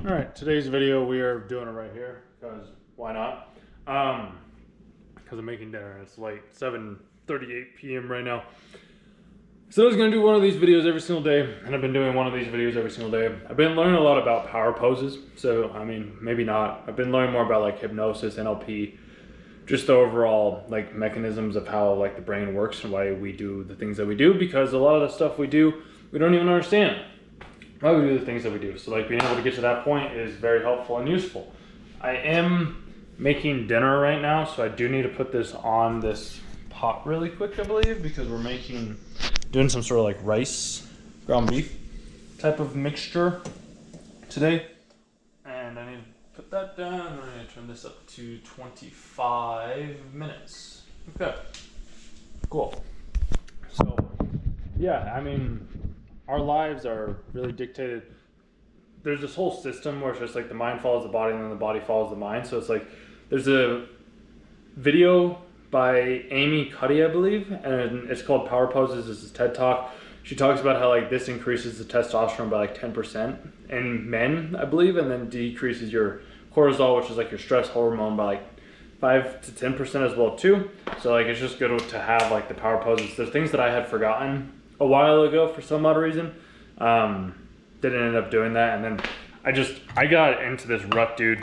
All right, today's video we are doing it right here because why not? Because I'm making dinner and it's late, 7:38 p.m. right now. So I was gonna do one of these videos every single day, and I've been doing one of these videos every single day. I've been learning a lot about power poses, so I mean, maybe not. I've been learning more about like hypnosis, NLP, just the overall like mechanisms of how like the brain works and why we do the things that we do. Because a lot of the stuff we do, we don't even understand why we do the things that we do. So like being able to get to that point is very helpful and useful. I am making dinner right now, so I do need to put this on this pot really quick, I believe, because we're doing some sort of like rice, ground beef type of mixture today. And I need to put that down, and I need to turn this up to 25 minutes. Okay, cool. So yeah, I mean, our lives are really dictated. There's this whole system where it's just like the mind follows the body and then the body follows the mind. So it's like there's a video by Amy Cuddy, I believe, and it's called Power Poses. This is TED Talk. She talks about how like this increases the testosterone by like 10% in men, I believe, and then decreases your cortisol, which is like your stress hormone, by like 5 to 10% as well too. So like it's just good to have like the power poses. There's things that I had forgotten a while ago for some odd reason. Didn't end up doing that, and then I got into this rut, dude.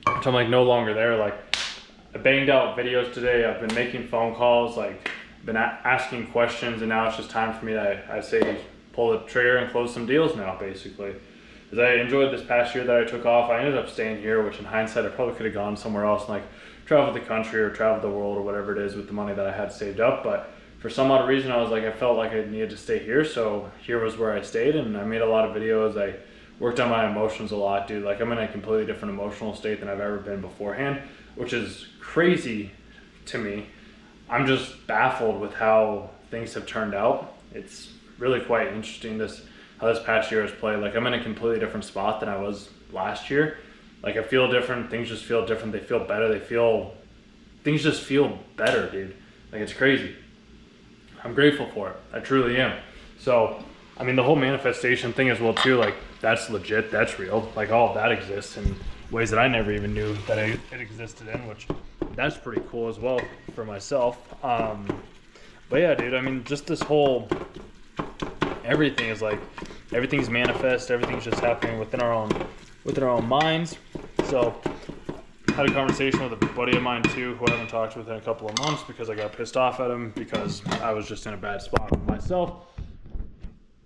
So I'm like no longer there. Like I banged out videos today. I've been making phone calls, like been asking questions, and now it's just time for me to, I say, pull the trigger and close some deals now, basically. Because I enjoyed this past year that I took off. I ended up staying here, which in hindsight I probably could have gone somewhere else and like traveled the country or traveled the world or whatever it is with the money that I had saved up, but for some odd reason, I was like, I felt like I needed to stay here, so here was where I stayed, and I made a lot of videos. I worked on my emotions a lot, dude. Like, I'm in a completely different emotional state than I've ever been beforehand, which is crazy to me. I'm just baffled with how things have turned out. It's really quite interesting how this past year has played. Like, I'm in a completely different spot than I was last year. Like, I feel different. Things just feel different. They feel better. Things just feel better, dude. Like, it's crazy. I'm grateful for it. I truly am. So, I mean, the whole manifestation thing as well too, like that's legit, that's real. Like all of that exists in ways that I never even knew that it existed in, which that's pretty cool as well for myself. But yeah, dude, I mean, just this whole, everything is like, everything's manifest, everything's just happening within our own minds. So, had a conversation with a buddy of mine too, who I haven't talked with in a couple of months because I got pissed off at him because I was just in a bad spot with myself.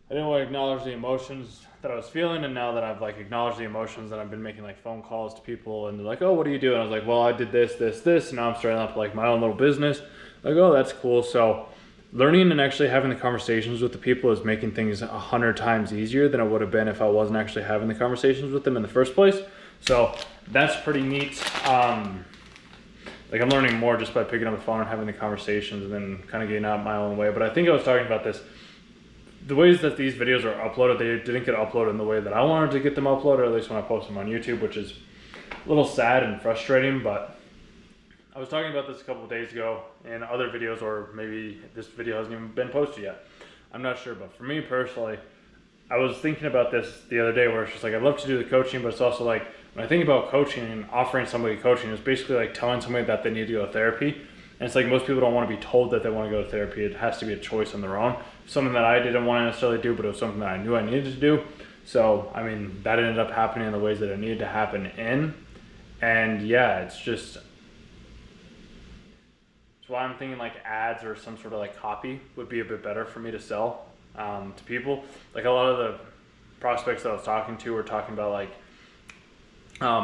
I didn't want to acknowledge the emotions that I was feeling, and now that I've like acknowledged the emotions, that I've been making like phone calls to people, and they're like, "Oh, what do you do?" And I was like, "Well, I did this, and now I'm starting up like my own little business." Like, "Oh, that's cool." So, learning and actually having the conversations with the people is making things 100 times easier than it would have been if I wasn't actually having the conversations with them in the first place. So that's pretty neat. Like I'm learning more just by picking up the phone and having the conversations and then kind of getting out my own way. But I think I was talking about this. The ways that these videos are uploaded, they didn't get uploaded in the way that I wanted to get them uploaded, or at least when I post them on YouTube, which is a little sad and frustrating. But I was talking about this a couple of days ago in other videos, or maybe this video hasn't even been posted yet. I'm not sure, but for me personally, I was thinking about this the other day where it's just like, I'd love to do the coaching, but it's also like, when I think about coaching and offering somebody coaching, it's basically like telling somebody that they need to go to therapy. And it's like most people don't want to be told that they want to go to therapy. It has to be a choice on their own. Something that I didn't want to necessarily do, but it was something that I knew I needed to do. So, I mean, that ended up happening in the ways that it needed to happen in. And yeah, it's why I'm thinking like ads or some sort of like copy would be a bit better for me to sell to people. Like a lot of the prospects that I was talking to were talking about like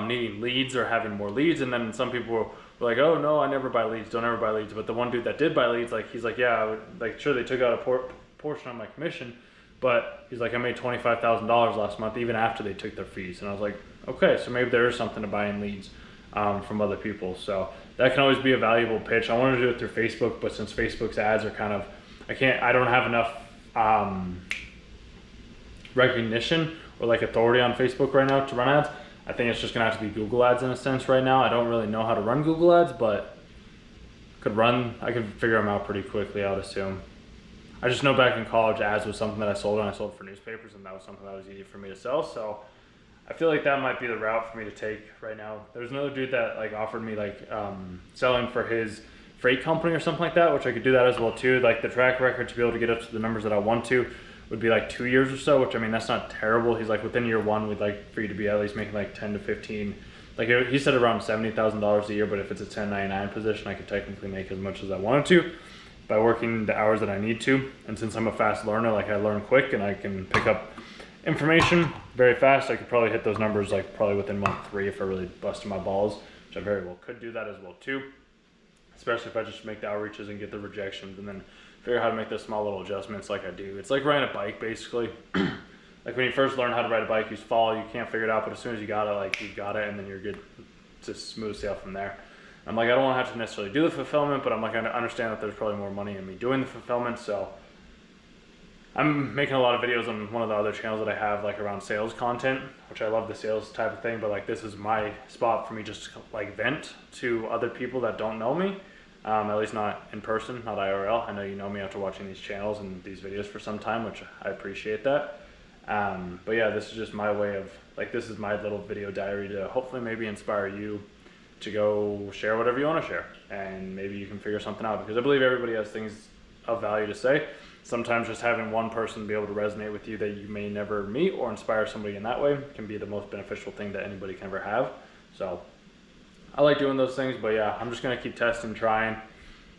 needing leads or having more leads, and then some people were like, "Oh no, I never buy leads, don't ever buy leads." But the one dude that did buy leads, like he's like, "Yeah, like sure they took out a portion of my commission, but he's like, I made $25,000 last month even after they took their fees." And I was like, okay, so maybe there is something to buying leads from other people. So that can always be a valuable pitch. I wanted to do it through Facebook, but since Facebook's ads are kind of, I don't have enough recognition or like authority on Facebook right now to run ads. I think it's just gonna have to be Google ads in a sense right now. I don't really know how to run Google ads, but I could figure them out pretty quickly, I would assume. I just know back in college ads was something that I sold, and I sold for newspapers, and that was something that was easy for me to sell. So I feel like that might be the route for me to take right now. There's another dude that like offered me like selling for his freight company or something like that, which I could do that as well too. Like the track record to be able to get up to the numbers that I want to would be like 2 years or so, which I mean, that's not terrible. He's like, within year one, we'd like for you to be at least making like 10 to 15. Like he said around $70,000 a year, but if it's a 1099 position, I could technically make as much as I wanted to by working the hours that I need to. And since I'm a fast learner, like I learn quick and I can pick up information very fast, I could probably hit those numbers like probably within month 3 if I really busted my balls, which I very well could do that as well too. Especially if I just make the outreaches and get the rejections and then figure out how to make those small little adjustments like I do. It's like riding a bike basically. Like when you first learn how to ride a bike, you fall, you can't figure it out, but as soon as you got it, like you got it and then you're good to smooth sail from there. I'm like, I don't want to have to necessarily do the fulfillment, but I'm like, I understand that there's probably more money in me doing the fulfillment, so I'm making a lot of videos on one of the other channels that I have, like around sales content, which I love the sales type of thing, but like this is my spot for me just to like vent to other people that don't know me, at least not in person, not IRL. I know you know me after watching these channels and these videos for some time, which I appreciate that. But yeah, this is just my way of, like, this is my little video diary to hopefully maybe inspire you to go share whatever you want to share, and maybe you can figure something out, because I believe everybody has things of value to say. Sometimes just having one person be able to resonate with you that you may never meet or inspire somebody in that way can be the most beneficial thing that anybody can ever have. So I like doing those things, but yeah, I'm just gonna keep testing, trying,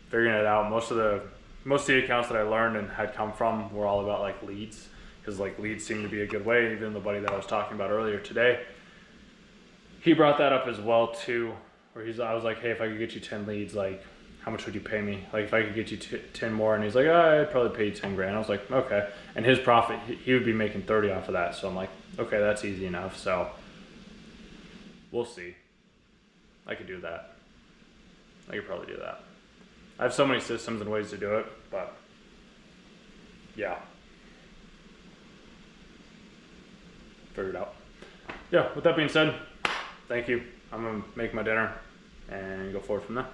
figuring it out. Most of the accounts that I learned and had come from were all about like leads, because like leads seem to be a good way. Even the buddy that I was talking about earlier today, he brought that up as well too, where I was like, hey, if I could get you 10 leads, like how much would you pay me? Like if I could get you 10 more, and he's like, I'd probably pay you 10 grand. I was like, okay. And his profit, he would be making 30 off of that. So I'm like, okay, that's easy enough. So we'll see. I could do that. I could probably do that. I have so many systems and ways to do it, but yeah. Figure it out. Yeah, with that being said, thank you. I'm gonna make my dinner and go forward from there.